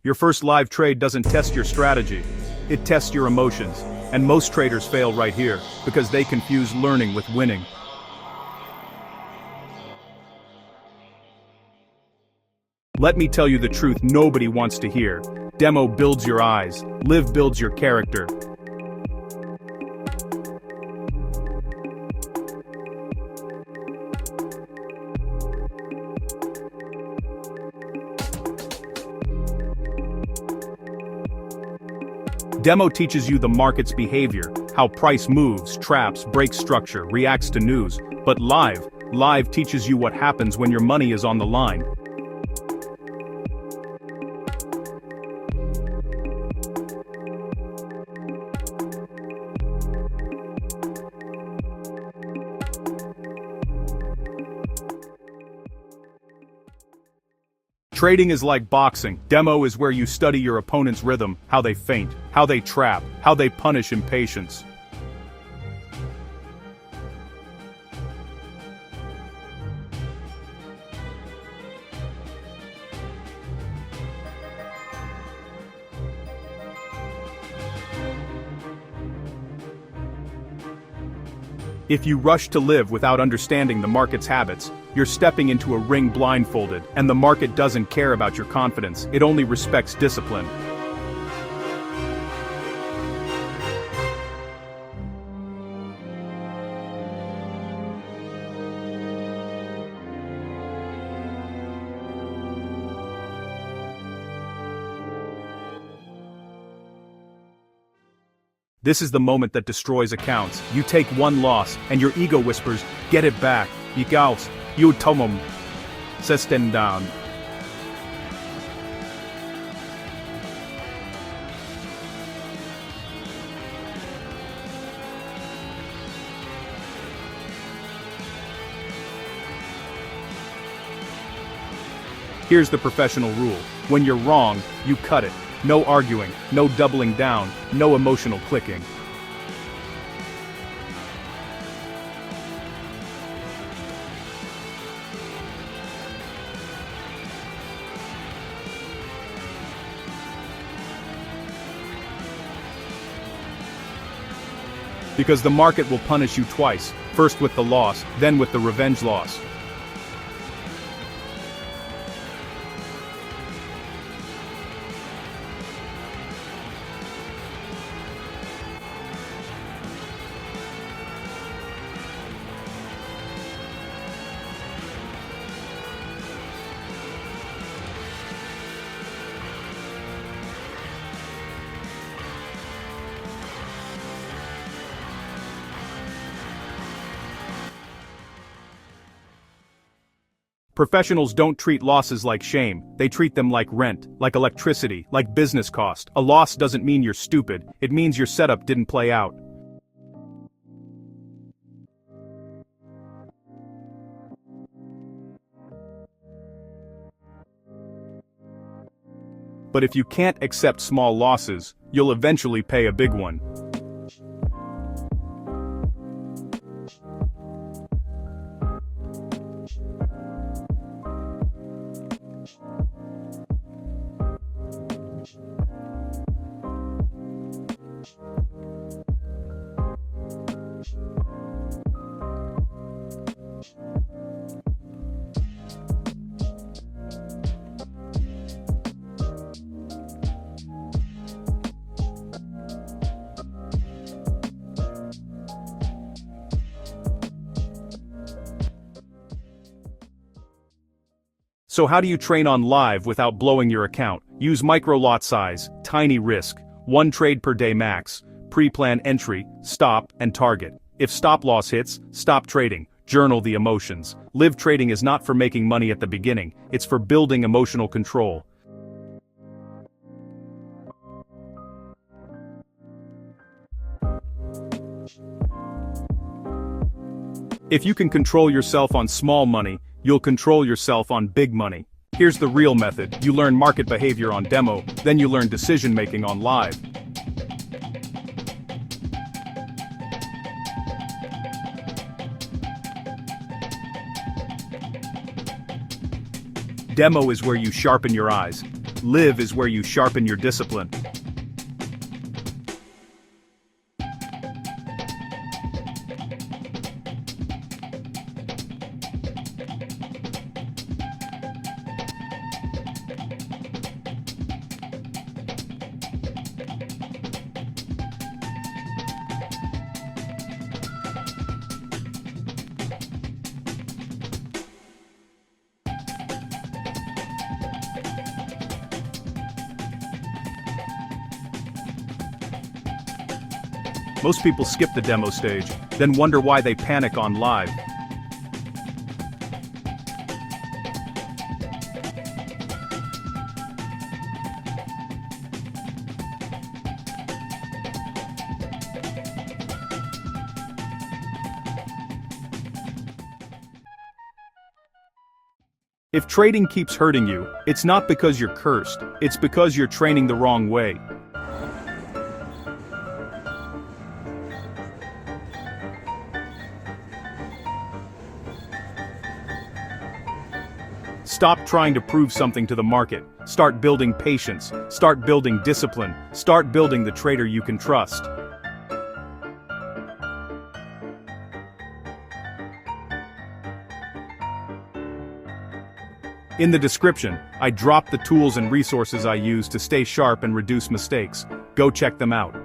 Your first live trade doesn't test your strategy. It tests your emotions. And most traders fail right here, because they confuse learning with winning. Let me tell you the truth nobody wants to hear. Demo builds your eyes. Live builds your character. Demo teaches you the market's behavior, how price moves, traps, breaks structure, reacts to news. But live teaches you what happens when your money is on the line. Trading is like boxing. Demo is where you study your opponent's rhythm, how they feint, how they trap, how they punish impatience. If you rush to live without understanding the market's habits, you're stepping into a ring blindfolded, and the market doesn't care about your confidence, it only respects discipline. This is the moment that destroys accounts. You take one loss, and your ego whispers, "Get it back. Ikaus, you tomum. Sesten down." Here's the professional rule. When you're wrong, you cut it. No arguing, no doubling down, no emotional clicking. Because the market will punish you twice, first with the loss, then with the revenge loss. Professionals don't treat losses like shame, they treat them like rent, like electricity, like business cost. A loss doesn't mean you're stupid, it means your setup didn't play out. But if you can't accept small losses, you'll eventually pay a big one. So how do you train on live without blowing your account? Use micro lot size, tiny risk, 1 trade per day max, pre-plan entry, stop, and target. If stop loss hits, stop trading, journal the emotions. Live trading is not for making money at the beginning, it's for building emotional control. If you can control yourself on small money, you'll control yourself on big money. Here's the real method. You learn market behavior on demo, then you learn decision-making on live. Demo is where you sharpen your eyes. Live is where you sharpen your discipline. Most people skip the demo stage, then wonder why they panic on live. If trading keeps hurting you, it's not because you're cursed, it's because you're training the wrong way. Stop trying to prove something to the market. Start building patience. Start building discipline. Start building the trader you can trust. In the description, I dropped the tools and resources I use to stay sharp and reduce mistakes. Go check them out.